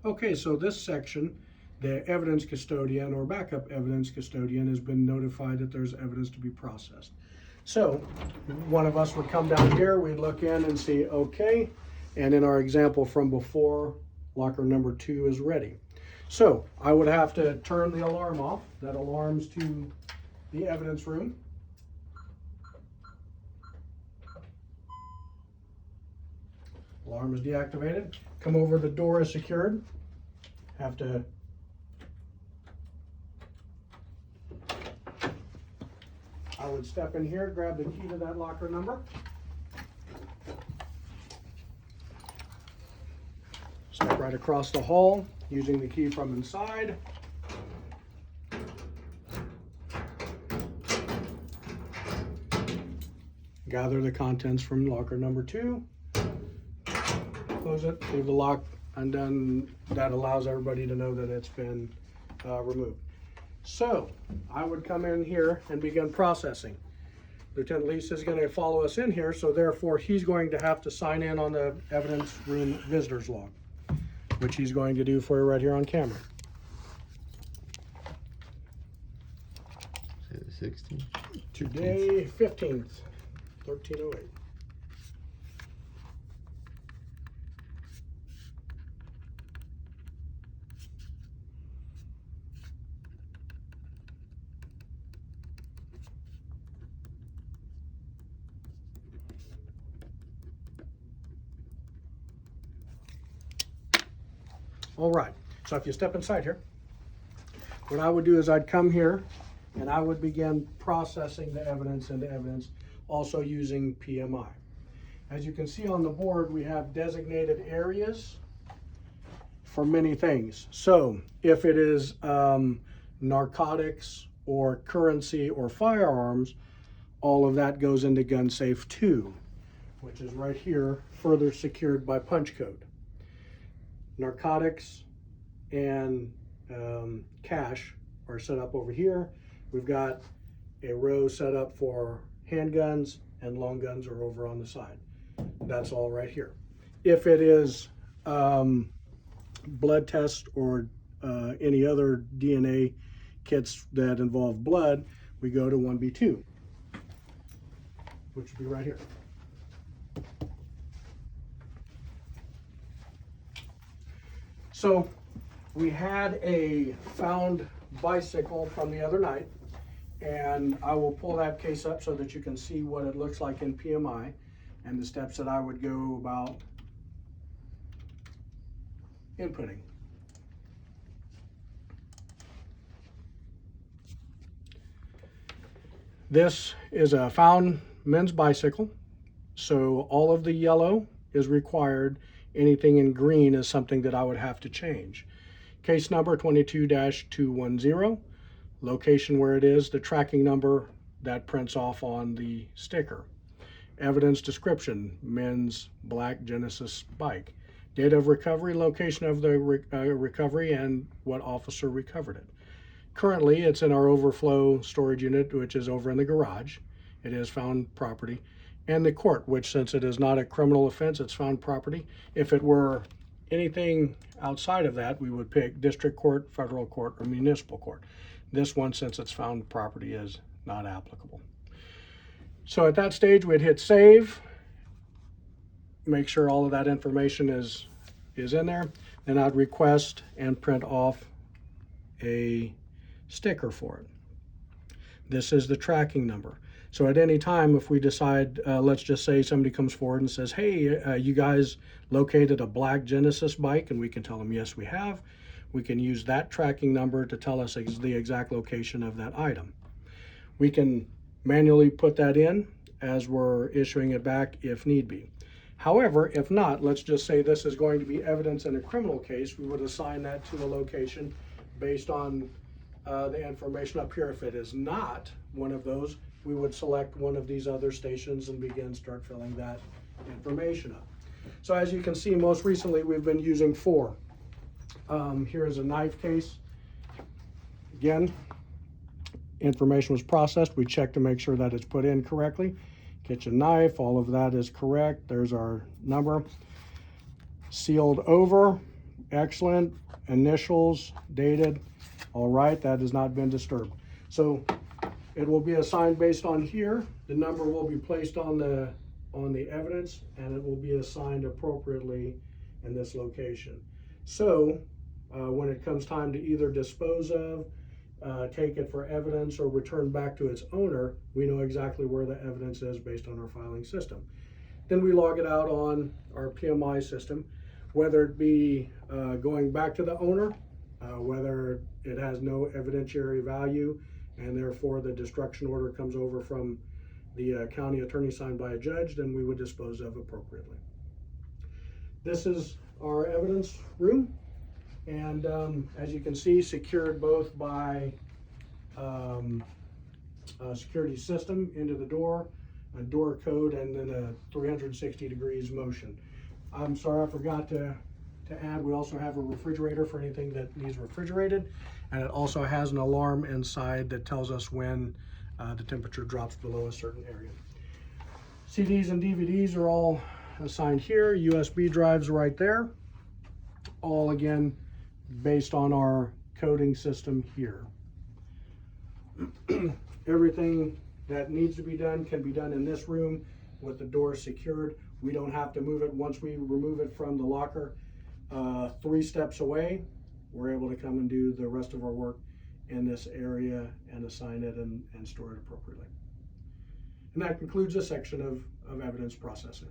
Okay, so this section, the evidence custodian or backup evidence custodian has been notified that there's evidence to be processed. So one of us would come down here, we'd look in and see, okay, and in our example from before, locker number 2 is ready. So I would have to turn the alarm off. That alarms to the evidence room. Alarm is deactivated. Come over, the door is secured. Have to I would step in here, grab the key to that locker number. Step right across the hall using the key from inside. Gather the contents from locker number 2. Close it, leave the lock undone. That allows everybody to know that it's been removed. So I would come in here and begin processing. Lieutenant Lease is going to follow us in here, so therefore he's going to have to sign in on the evidence room visitors log, which he's going to do for you right here on camera. Say the 16th. Today, 15th, 1308. All right, so if you step inside here, what I would do is I'd come here and I would begin processing the evidence into evidence, also using PMI. As you can see on the board, we have designated areas for many things. So if it is narcotics or currency or firearms, all of that goes into gun safe 2, which is right here, further secured by punch code. Narcotics and cash are set up over here. We've got a row set up for handguns, and long guns are over on the side. That's all right here. If it is blood test or any other DNA kits that involve blood, we go to 1B2, which would be right here. So we had a found bicycle from the other night, and I will pull that case up so that you can see what it looks like in PMI and the steps that I would go about inputting. This is a found men's bicycle, so all of the yellow is required. Anything in green is something that I would have to change. Case number 22-210, location where it is, the tracking number that prints off on the sticker. Evidence description, men's black Genesis bike. Date of recovery, location of the recovery, and what officer recovered it. Currently, it's in our overflow storage unit, which is over in the garage. It is found property. And the court, which since it is not a criminal offense, it's found property. If it were anything outside of that, we would pick district court, federal court, or municipal court. This one, since it's found property, is not applicable. So at that stage, we'd hit save, make sure all of that information is in there. Then I'd request and print off a sticker for it. This is the tracking number. So at any time, if we decide, let's just say somebody comes forward and says, hey, you guys located a black Genesis bike, and we can tell them, yes, we have. We can use that tracking number to tell us the exact location of that item. We can manually put that in as we're issuing it back if need be. However, if not, let's just say this is going to be evidence in a criminal case, we would assign that to a location based on the information up here. If it is not one of those, we would select one of these other stations and start filling that information up. So as you can see, most recently we've been using 4. Here is a knife case. Again, information was processed. We check to make sure that it's put in correctly. Kitchen knife, all of that is correct. There's our number. Sealed over, Excellent. Initials dated. All right, that has not been disturbed. So it will be assigned based on here. The number will be placed on the evidence, and it will be assigned appropriately in this location. So when it comes time to either dispose of, take it for evidence, or return back to its owner, we know exactly where the evidence is based on our filing system. Then we log it out on our PMI system, whether it be going back to the owner, whether it has no evidentiary value, and therefore the destruction order comes over from the county attorney signed by a judge, then we would dispose of appropriately. This is our evidence room, and as you can see, secured both by a security system into the door, a door code, and then a 360 degrees motion. I'm sorry, I forgot to add, we also have a refrigerator for anything that needs refrigerated, and it also has an alarm inside that tells us when the temperature drops below a certain area. CDs and DVDs are all assigned here. USB drives right there. All again based on our coding system here. Everything that needs to be done can be done in this room with the door secured. We don't have to move it. Once we remove it from the locker 3 steps away, we're able to come and do the rest of our work in this area and assign it and store it appropriately. And that concludes this section of evidence processing.